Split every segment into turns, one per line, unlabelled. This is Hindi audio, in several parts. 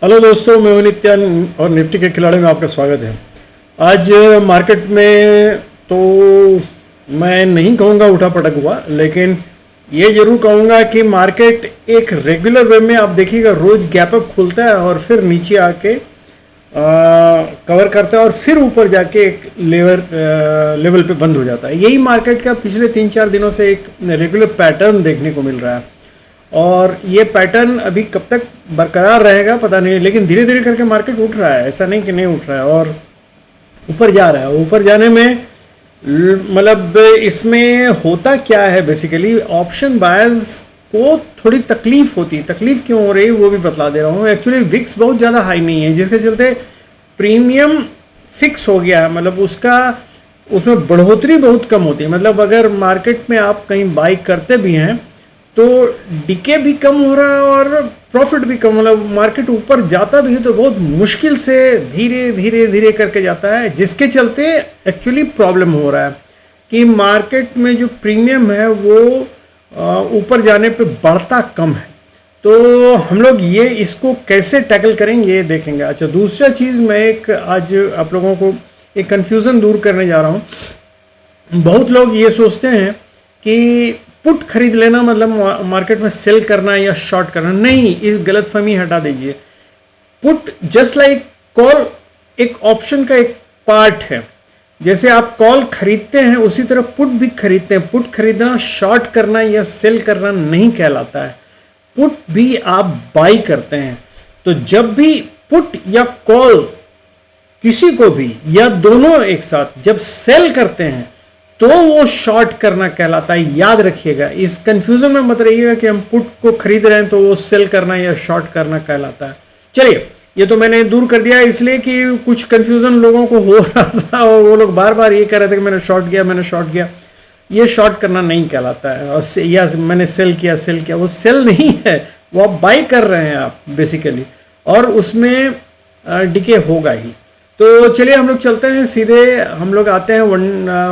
हेलो दोस्तों, मैं हूं नित्यान और निफ्टी के खिलाड़ी में आपका स्वागत है। आज मार्केट में तो मैं नहीं कहूँगा उठा पटक हुआ, लेकिन ये जरूर कहूँगा कि मार्केट एक रेगुलर वे में आप देखिएगा रोज गैप अप खुलता है और फिर नीचे आके कवर करता है और फिर ऊपर जाके एक लेवल पे बंद हो जाता है। यही मार्केट का पिछले 3-4 दिनों से एक रेगुलर पैटर्न देखने को मिल रहा है और ये पैटर्न अभी कब तक बरकरार रहेगा पता नहीं, लेकिन धीरे धीरे करके मार्केट उठ रहा है, ऐसा नहीं कि नहीं उठ रहा है और ऊपर जा रहा है। ऊपर जाने में मतलब इसमें होता क्या है, बेसिकली ऑप्शन बायर्स को थोड़ी तकलीफ होती है। तकलीफ क्यों हो रही है वो भी बतला दे रहा हूँ। एक्चुअली विक्स बहुत ज़्यादा हाई नहीं है, जिसके चलते प्रीमियम फिक्स हो गया है, मतलब उसमें बढ़ोतरी बहुत कम होती है। मतलब अगर मार्केट में आप कहीं बाई करते भी हैं तो डिके भी कम हो रहा है और प्रॉफिट भी कम। मतलब मार्केट ऊपर जाता भी है तो बहुत मुश्किल से धीरे धीरे धीरे करके जाता है, जिसके चलते एक्चुअली प्रॉब्लम हो रहा है कि मार्केट में जो प्रीमियम है वो ऊपर जाने पे बढ़ता कम है। तो हम लोग ये इसको कैसे टैकल करेंगे ये देखेंगे। अच्छा, दूसरा चीज़ मैं आज आप लोगों को एक कन्फ्यूज़न दूर करने जा रहा हूँ। बहुत लोग ये सोचते हैं कि पुट खरीद लेना मतलब मार्केट में सेल करना या शॉर्ट करना। नहीं, इस गलतफहमी हटा दीजिए। पुट जस्ट लाइक कॉल एक ऑप्शन का एक पार्ट है। जैसे आप कॉल खरीदते हैं उसी तरह पुट भी खरीदते हैं। पुट खरीदना शॉर्ट करना या सेल करना नहीं कहलाता है। पुट भी आप बाई करते हैं। तो जब भी पुट या कॉल किसी को भी या दोनों एक साथ जब सेल करते हैं तो वो शॉर्ट करना कहलाता है। याद रखिएगा, इस कंफ्यूजन में मत रहिएगा कि हम पुट को खरीद रहे हैं तो वो सेल करना या शॉर्ट करना कहलाता है। चलिए, ये तो मैंने दूर कर दिया इसलिए कि कुछ कंफ्यूजन लोगों को हो रहा था और वो लोग बार बार ये कह रहे थे कि मैंने शॉर्ट किया। ये शॉर्ट करना नहीं कहलाता है। और या मैंने सेल किया, वो सेल नहीं है, वो आप बाई कर रहे हैं आप बेसिकली, और उसमें डिके होगा ही। तो चलिए हम लोग चलते हैं सीधे, हम लोग आते हैं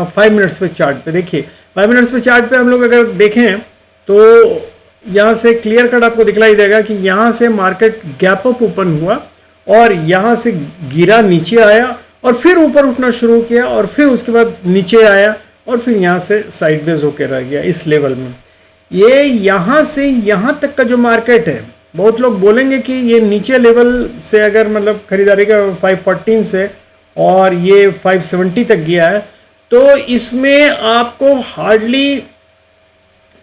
5 मिनट्स पे चार्ट पे। देखिए 5 मिनट्स पे चार्ट पे हम लोग अगर देखें तो यहाँ से क्लियर कट आपको दिखलाई देगा कि यहाँ से मार्केट गैप अप ओपन हुआ और यहाँ से गिरा, नीचे आया और फिर ऊपर उठना शुरू किया और फिर उसके बाद नीचे आया और फिर यहाँ से साइडवेज होकर रह गया इस लेवल में। ये यहाँ से यहाँ तक का जो मार्केट है, बहुत लोग बोलेंगे कि ये नीचे लेवल से अगर मतलब खरीदारी का 514 से और ये 570 तक गया है तो इसमें आपको हार्डली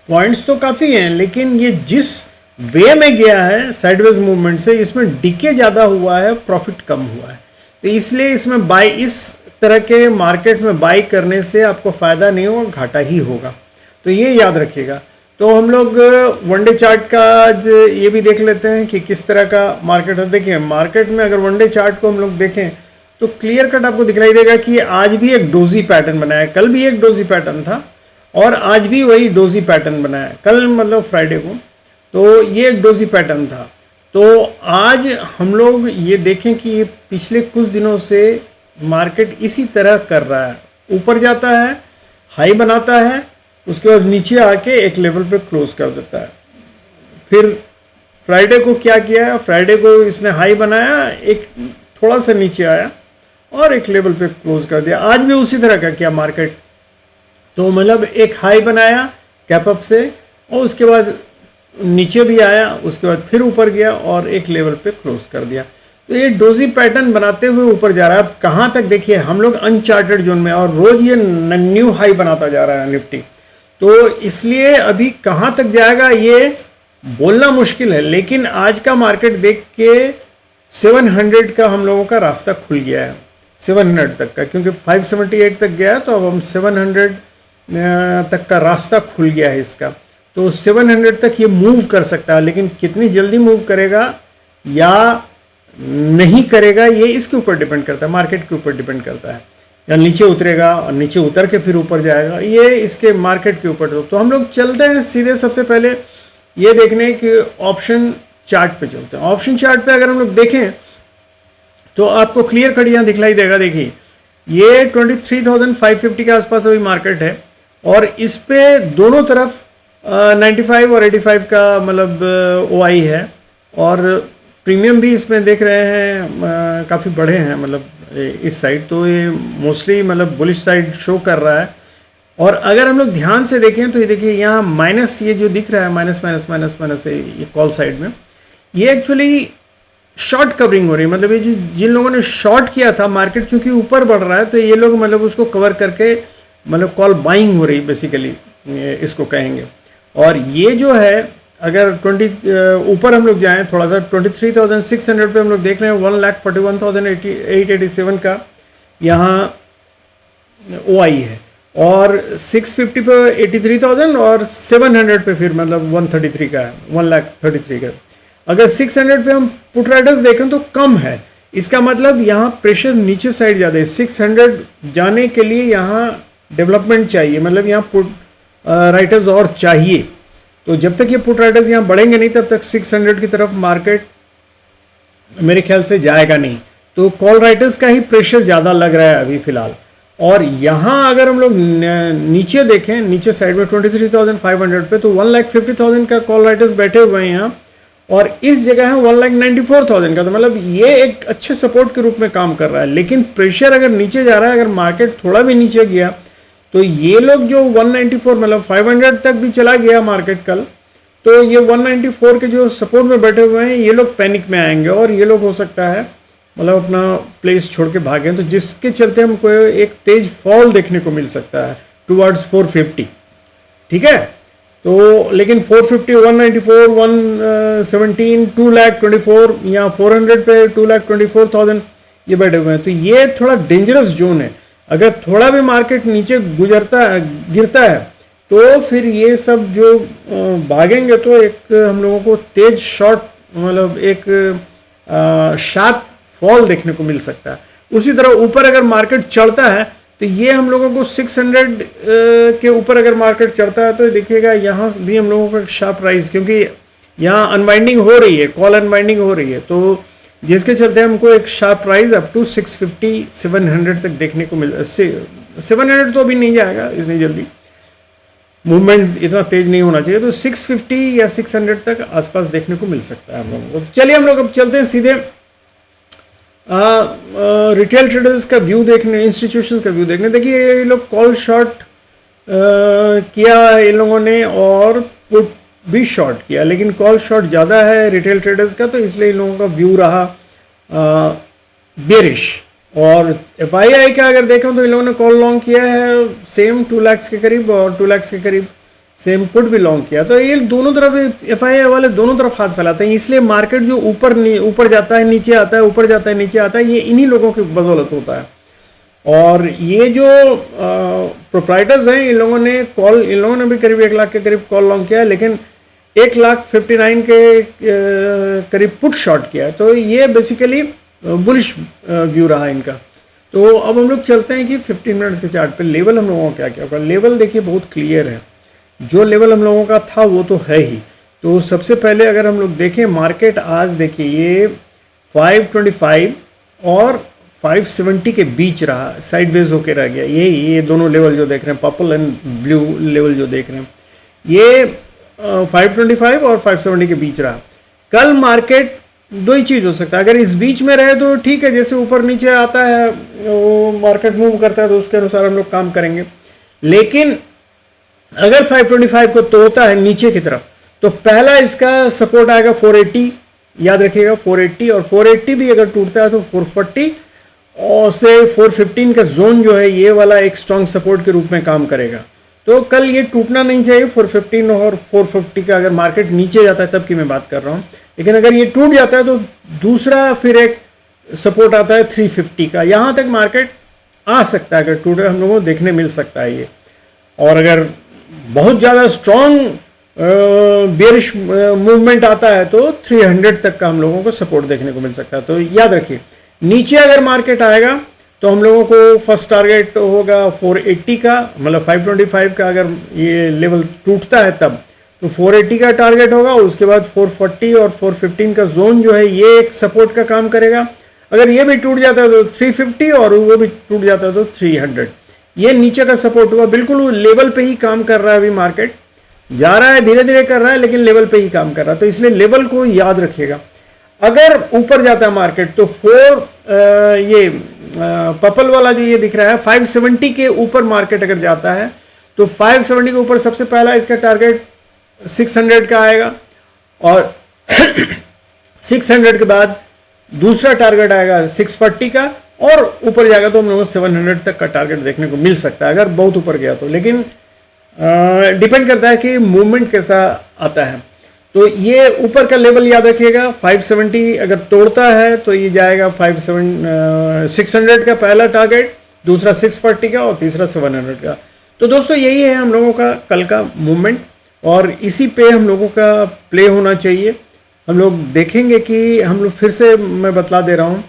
पॉइंट्स तो काफ़ी हैं, लेकिन ये जिस वे में गया है साइडवेज मूवमेंट से, इसमें डिके ज़्यादा हुआ है, प्रॉफिट कम हुआ है। तो इसलिए इसमें बाई, इस तरह के मार्केट में बाई करने से आपको फ़ायदा नहीं होगा, घाटा ही होगा। तो ये याद रखिएगा। तो हम लोग वनडे चार्ट का आज ये भी देख लेते हैं कि किस तरह का मार्केट है। देखिए मार्केट में अगर वनडे चार्ट को हम लोग देखें तो क्लियर कट आपको दिखलाई देगा कि आज भी एक डोजी पैटर्न बनाया है, कल भी एक डोजी पैटर्न था और आज भी वही डोजी पैटर्न बनाया है। कल मतलब फ्राइडे को तो ये एक डोजी पैटर्न था। तो आज हम लोग ये देखें कि पिछले कुछ दिनों से मार्केट इसी तरह कर रहा है, ऊपर जाता है, हाई बनाता है, उसके बाद नीचे आके एक लेवल पे क्लोज कर देता है। फिर फ्राइडे को क्या किया है, फ्राइडे को इसने हाई बनाया, एक थोड़ा सा नीचे आया और एक लेवल पे क्लोज कर दिया। आज भी उसी तरह का किया मार्केट। तो मतलब एक हाई बनाया कैप अप से और उसके बाद नीचे भी आया, उसके बाद फिर ऊपर गया और एक लेवल पे क्लोज कर दिया। तो ये डोजी पैटर्न बनाते हुए ऊपर जा रहा है। अब कहाँ तक देखिए, हम लोग अनचार्टेड जोन में और रोज ये न्यू हाई बनाता जा रहा है निफ्टी। तो इसलिए अभी कहाँ तक जाएगा ये बोलना मुश्किल है, लेकिन आज का मार्केट देख के 700 का हम लोगों का रास्ता खुल गया है, 700 तक का, क्योंकि 578 तक गया है तो अब हम 700 तक का रास्ता खुल गया है इसका। तो 700 तक ये मूव कर सकता है, लेकिन कितनी जल्दी मूव करेगा या नहीं करेगा ये इसके ऊपर डिपेंड करता है, मार्केट के ऊपर डिपेंड करता है। या नीचे उतरेगा और नीचे उतर के फिर ऊपर जाएगा, ये इसके मार्केट के ऊपर। तो हम लोग चलते हैं सीधे, सबसे पहले ये देखने कि ऑप्शन चार्ट पे चलते हैं। ऑप्शन चार्ट पे अगर हम लोग देखें तो आपको क्लियर कट यहाँ दिखलाई देगा। देखिए ये 23,550 के आसपास अभी मार्केट है और इस पे दोनों तरफ 95 और 85 का मतलब OI है और प्रीमियम भी इसमें देख रहे हैं काफ़ी बड़े हैं, मतलब इस साइड तो ये मोस्टली मतलब बुलिश साइड शो कर रहा है। और अगर हम लोग ध्यान से देखें तो ये देखिए यहाँ माइनस, ये जो दिख रहा है माइनस माइनस माइनस माइनस है ये कॉल साइड में, ये एक्चुअली शॉर्ट कवरिंग हो रही है। मतलब ये जो जिन लोगों ने शॉर्ट किया था, मार्केट चूंकि ऊपर बढ़ रहा है तो ये लोग मतलब उसको कवर करके मतलब कॉल बाइंग हो रही बेसिकली इसको कहेंगे। और ये जो है अगर 20 ऊपर हम लोग जाएं थोड़ा सा 23,600 पे हम लोग देख रहे हैं 1,41,887 का यहाँ OI है, और 650 पे 83,000 और 700 पे फिर मतलब 133 का है, 1,33 का। अगर 600 पे हम पुट राइडर्स देखें तो कम है, इसका मतलब यहाँ प्रेशर नीचे साइड ज़्यादा है। 600 जाने के लिए यहाँ डेवलपमेंट चाहिए, मतलब यहाँ पुट राइटर्स और चाहिए। तो जब तक ये पुट राइटर्स यहाँ बढ़ेंगे नहीं तब तक 600 की तरफ मार्केट मेरे ख्याल से जाएगा नहीं। तो कॉल राइटर्स का ही प्रेशर ज़्यादा लग रहा है अभी फ़िलहाल। और यहाँ अगर हम लोग नीचे देखें, नीचे साइड में 23,500 पे तो 1,50,000 का कॉल राइटर्स बैठे हुए हैं यहाँ, और इस जगह है 1,94,000 का। तो मतलब ये एक अच्छे सपोर्ट के रूप में काम कर रहा है। लेकिन प्रेशर अगर नीचे जा रहा है, अगर मार्केट थोड़ा भी नीचे गया तो ये लोग जो 194 मतलब 500 तक भी चला गया मार्केट कल, तो ये 194 के जो सपोर्ट में बैठे हुए हैं ये लोग पैनिक में आएंगे, और ये लोग हो सकता है मतलब अपना प्लेस छोड़ के भागें, तो जिसके चलते हमको एक तेज फॉल देखने को मिल सकता है टुवर्ड्स 450। ठीक है, तो लेकिन 450, 194, 117, 2,24 या 400 पे 2,24,000 ये बैठे हुए हैं। तो ये थोड़ा डेंजरस जोन है। अगर थोड़ा भी मार्केट नीचे गिरता है तो फिर ये सब जो भागेंगे तो एक हम लोगों को तेज शॉर्ट मतलब एक शार्प फॉल देखने को मिल सकता है। उसी तरह ऊपर अगर मार्केट चढ़ता है तो ये हम लोगों को 600 के ऊपर अगर मार्केट चढ़ता है तो देखिएगा यहाँ भी हम लोगों का शार्प राइज, क्योंकि यहाँ अनवाइंडिंग हो रही है, कॉल अनवाइंडिंग हो रही है, तो जिसके चलते हमको एक शार्प राइज अप टू 650 700 तक देखने को मिल 700 तो अभी नहीं जाएगा इतनी जल्दी, मूवमेंट इतना तेज नहीं होना चाहिए। तो 650 या 600 तक आसपास देखने को मिल सकता है हम लोगों को। चलिए हम लोग अब चलते हैं सीधे रिटेल ट्रेडर्स का व्यू देखने, इंस्टीट्यूशन का व्यू देखने। देखिए ये लोग कॉल शॉर्ट किया इन लोगों ने और पुट भी शॉर्ट किया, लेकिन कॉल शॉर्ट ज़्यादा है रिटेल ट्रेडर्स का, तो इसलिए इन लोगों का व्यू रहा बेरिश। और FII का अगर देखें तो इन लोगों ने कॉल लॉन्ग किया है सेम 2 लाख के करीब, और 2 लाख के करीब सेम पुट भी लॉन्ग किया। तो ये दोनों तरफ FII वाले दोनों तरफ हाथ फैलाते हैं, इसलिए मार्केट जो ऊपर जाता है नीचे आता है, ऊपर जाता है नीचे आता है, ये इन्हीं लोगों की बदौलत होता है। और ये जो प्रोप्राइटर्स हैं इन लोगों ने भी करीब 1 लाख के करीब कॉल लॉन्ग किया है, लेकिन 1,59,000 के करीब पुट शॉर्ट किया है। तो ये बेसिकली बुलिश व्यू रहा इनका। तो अब हम लोग चलते हैं कि 15 मिनट्स के चार्ट पे लेवल हम लोगों का क्या होगा। लेवल देखिए बहुत क्लियर है, जो लेवल हम लोगों का था वो तो है ही। तो सबसे पहले अगर हम लोग देखें मार्केट आज देखिए ये 525 और 570 के बीच रहा, साइडवेज होके रह गया। ये दोनों लेवल जो देख रहे हैं, पर्पल एंड ब्लू लेवल जो देख रहे हैं, ये 525 और 570 के बीच रहा। कल मार्केट दो ही चीज़ हो सकता है, अगर इस बीच में रहे तो ठीक है, जैसे ऊपर नीचे आता है वो मार्केट मूव करता है तो उसके अनुसार हम लोग काम करेंगे। लेकिन अगर 525 को तोड़ता है नीचे की तरफ तो पहला इसका सपोर्ट आएगा 480, याद रखिएगा 480, और 480 भी अगर टूटता है तो 440 और से 415 का जोन जो है ये वाला एक स्ट्रॉन्ग सपोर्ट के रूप में काम करेगा। तो कल ये टूटना नहीं चाहिए 415 और 450 का, अगर मार्केट नीचे जाता है तब की मैं बात कर रहा हूँ। लेकिन अगर ये टूट जाता है तो दूसरा फिर एक सपोर्ट आता है 350 का, यहाँ तक मार्केट आ सकता है, अगर टूटे हम लोगों को देखने मिल सकता है ये। और अगर बहुत ज़्यादा स्ट्रॉन्ग बेरिश मूवमेंट आता है तो 300 तक का हम लोगों को सपोर्ट देखने को मिल सकता है। तो याद रखिए नीचे अगर मार्केट आएगा तो हम लोगों को फर्स्ट टारगेट होगा 480 का, मतलब 525 का अगर ये लेवल टूटता है तब तो 480 का टारगेट होगा। उसके बाद 440 और 415 का जोन जो है ये एक सपोर्ट का काम करेगा। अगर ये भी टूट जाता है तो 350 और वो भी टूट जाता है तो 300, ये नीचे का सपोर्ट हुआ। बिल्कुल लेवल पे ही काम कर रहा है, अभी मार्केट जा रहा है धीरे धीरे कर रहा है लेकिन लेवल पे ही काम कर रहा है, तो इसलिए लेवल को याद रखिएगा। अगर ऊपर जाता है मार्केट तो ये पर्पल वाला जो ये दिख रहा है 570 के ऊपर मार्केट अगर जाता है तो 570 के ऊपर सबसे पहला इसका टारगेट 600 का आएगा, और 600 के बाद दूसरा टारगेट आएगा 640 का, और ऊपर जाएगा तो हम लोगों को 700 तक का टारगेट देखने को मिल सकता है अगर बहुत ऊपर गया तो। लेकिन डिपेंड करता है कि मूवमेंट कैसा आता है। तो ये ऊपर का लेवल याद रखिएगा, 570 अगर तोड़ता है तो ये जाएगा 600 का पहला टारगेट, दूसरा 640 का, और तीसरा 700 का। तो दोस्तों यही है हम लोगों का कल का मूवमेंट, और इसी पे हम लोगों का प्ले होना चाहिए। हम लोग देखेंगे कि हम लोग फिर से मैं बतला दे रहा हूँ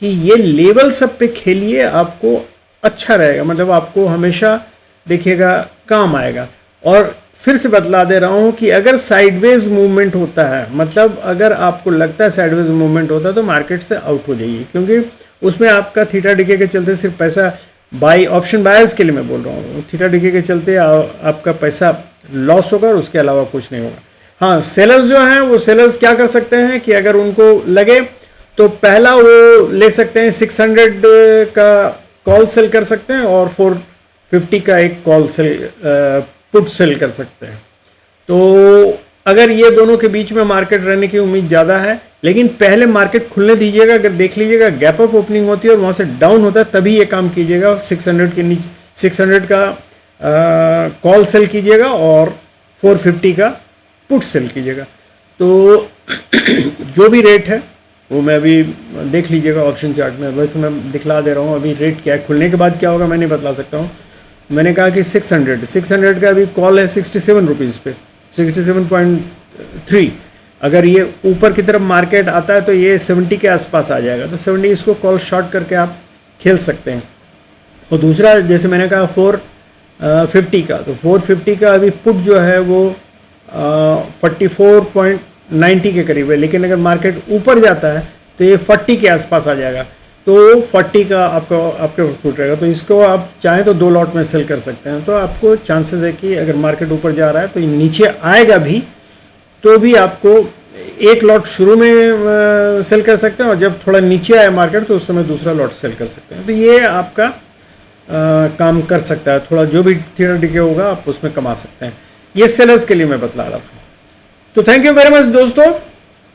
कि ये लेवल सब पे खेलिए, आपको अच्छा रहेगा, मतलब आपको हमेशा देखिएगा काम आएगा। और फिर से बतला दे रहा हूँ कि अगर साइडवेज मूवमेंट होता है, मतलब अगर आपको लगता है साइडवेज मूवमेंट होता है तो मार्केट से आउट हो जाइए, क्योंकि उसमें आपका थीटा डिके के चलते सिर्फ पैसा बाई ऑप्शन बायर्स के लिए मैं बोल रहा हूँ, थीटा डिके के चलते आपका पैसा लॉस होगा और उसके अलावा कुछ नहीं होगा। हाँ, सेलर्स जो हैं वो सेलर्स क्या कर सकते हैं कि अगर उनको लगे तो पहला वो ले सकते हैं 600 का कॉल सेल कर सकते हैं, और 450 का एक कॉल सेल पुट सेल कर सकते हैं। तो अगर ये दोनों के बीच में मार्केट रहने की उम्मीद ज़्यादा है, लेकिन पहले मार्केट खुलने दीजिएगा। अगर देख लीजिएगा गैप अप ओपनिंग होती है और वहाँ से डाउन होता है तभी ये काम कीजिएगा, 600 के नीचे 600 का कॉल सेल कीजिएगा और 450 का पुट सेल कीजिएगा। तो जो भी रेट है वो मैं अभी देख लीजिएगा ऑप्शन चार्ट में, वैसे मैं दिखला दे रहा हूँ। अभी रेट क्या है, खुलने के बाद क्या होगा मैं नहीं बतला सकता हूँ। मैंने कहा कि 600 का अभी कॉल है 67 रुपीज़ पे, 67.3। अगर ये ऊपर की तरफ मार्केट आता है तो ये 70 के आसपास आ जाएगा, तो 70 इसको कॉल शॉर्ट करके आप खेल सकते हैं। और दूसरा जैसे मैंने कहा 450 का, तो 450 का अभी पुट जो है वो 44.90 के करीब है, लेकिन अगर मार्केट ऊपर जाता है तो ये 40 के आसपास आ जाएगा, तो 40 का आपके पुट रहेगा। तो इसको आप चाहें तो 2 लॉट में सेल कर सकते हैं। तो आपको चांसेस है कि अगर मार्केट ऊपर जा रहा है तो ये नीचे आएगा भी तो भी आपको एक लॉट शुरू में सेल कर सकते हैं, और जब थोड़ा नीचे आए मार्केट तो उस समय दूसरा लॉट सेल कर सकते हैं। तो ये आपका काम कर सकता है, थोड़ा जो भी थीटा डिके होगा आप उसमें कमा सकते हैं। ये सेलर्स के लिए मैं बतला रहा था। तो थैंक यू वेरी मच दोस्तों,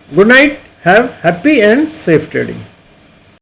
good night, have happy and safe trading.